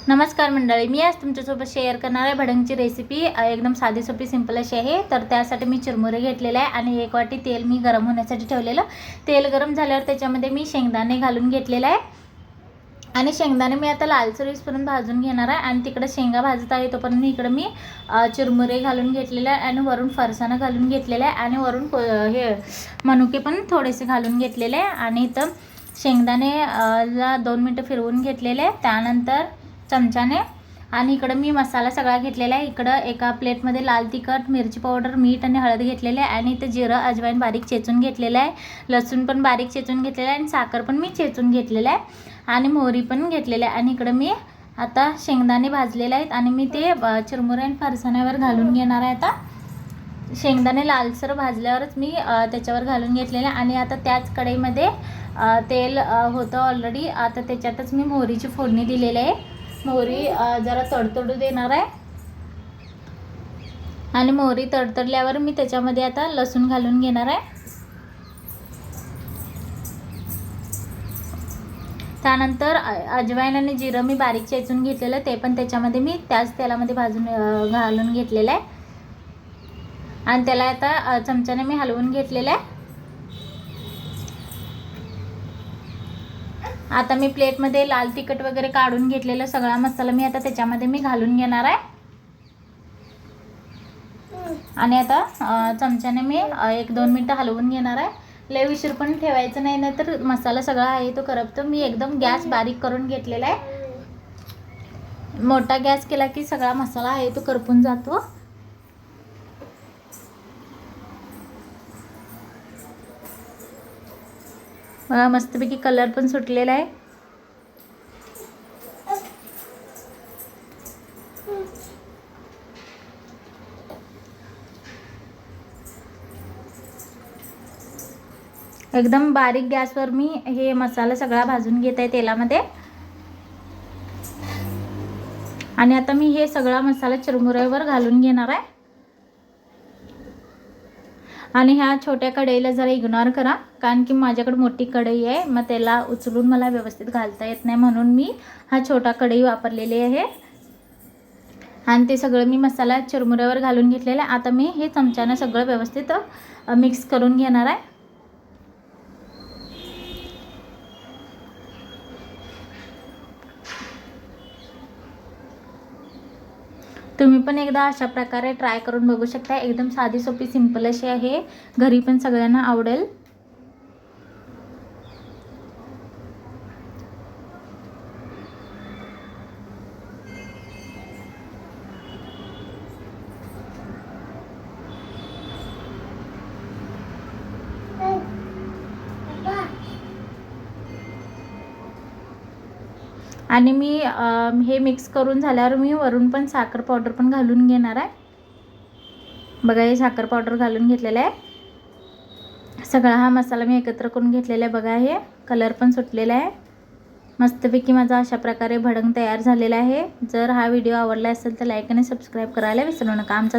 नमस्कार मंडळी, मी आज तुमच्यासोबत शेअर करणार आहे भडंगची रेसिपी। एकदम साधी सोपी सिंपल अशी आहे। तर त्यासाठी मी चिरमुरे घेतलेले आहे आणि 1 वाटी तेल मी गरम होण्यासाठी ठेवलेलं। तेल गरम झाल्यावर त्याच्यामध्ये मी शेंगदाणे घालून घेतलेले आहे आणि शेंगदाणे मी आता लालसर होईपर्यंत भाजून घेणार आहे। आणि तिकडे शेंगा भाजत आहे तोपर्यंत इकडे मी चिरमुरे घालून घेतलेले आहे आणि वरून फरसाण घालून घेतलेले आहे आणि वरून हे मनुके पण थोडेसे घालून घेतलेले आहे। आणि इथं शेंगदाणे ला 2 मिनिटं फिरवून घेतलेले। त्यानंतर चमच्याने आणि इकडे मी मसाला सगळा घेतलेला आहे। इकडे एका प्लेटमध्ये लाल तिखट, मिरची पावडर, मीठ आणि हळद घेतलेले आहे आणि इथे जिरं, अजवाईन बारीक चेचून घेतलेलं आहे, लसूण पण बारीक चेचून घेतलेला आहे आणि साखर पण मी चेचून घेतलेला आहे आणि मोहरी पण घेतलेली आहे। आणि इकडे मी आता शेंगदाणे भाजलेले आहेत आणि मी ते चिरमुरे आणि फरसाण्यावर घालून घेणार आहे। आता शेंगदाणे लालसर भाजल्यावरच मी त्याच्यावर घालून घेतलेले आणि आता त्याच कढईमध्ये तेल होतं ऑलरेडी। आता त्याच्यातच मी मोहरीची फोडणी दिलेली आहे। मोहरी जरा तडतडू देणार आहे आणि मोहरी तडतडल्यावर मी त्याच्यामध्ये आता लसूण घालून घेणार आहे। त्यानंतर अजवाईन आणि जिरं मी बारीक चेचून घेतलेलं ते पण त्याच्यामध्ये मी त्याच तेलामध्ये घालून घेतलेलं आहे आणि त्याला आता चमच्याने मी हलवून घेतलेलं आहे। आता मी प्लेटमध्ये लाल तिखट वगैरे काढून घेतलेला सगळा मसाला मी आता त्याच्यामध्ये मी घालून घेणार आहे आणि आता चमच्याने मी 1-2 मिनिटं हलवून घेणार आहे। लय उशीर पण ठेवायचं नाही, नाहीतर मसाला सगळा आहे तो करपतो। मी एकदम गॅस बारीक करून घेतलेला आहे। मोठा गॅस केला की सगळा मसाला आहे तो करपून जातो। बघा मस्तपैकी कलर पण सुटलेला आहे। एकदम बारीक गॅसवर मी हे मसाला सगळा भाजून घेत आहे तेलामध्ये आणि आता मी हे सगळा मसाला चिरमुऱ्यावर घालून घेणार आहे आणि ह्या छोट्या कढईला जरा इग्नोर करा, कारण की माझ्याकडे मोठी कढई आहे, मग त्याला उचलून मला व्यवस्थित घालता येत नाही, म्हणून मी हा छोटा कढई वापरलेली आहे। आणि ते सगळं मी मसाला चिरमुऱ्यावर घालून घेतलेला आहे। आता मी हे चमच्यानं सगळं व्यवस्थित मिक्स करून घेणार आहे। तुम्ही पण एकदा अशा प्रकारे ट्राय करून बघू शकता। एकदम साधी सोपी सिंपल अशी आहे, घरी पण सगळ्यांना आवडेल। आणि मी हे मिक्स करून झाल्यावर मी वरून पण साखर पावडर पण घालून घेणार आहे। बघा हे साखर पावडर घालून घेतलेला आहे। सगळा हा मसाला मी एकत्र करून घेतलेला आहे। बघा हे कलर पण सुटलेला आहे। मस्तपैकी माझा अशा प्रकारे भडंग तयार झालेला आहे। जर हा व्हिडिओ आवडला असेल तर लाईक आणि सबस्क्राईब करायला विसरू नका। आमचा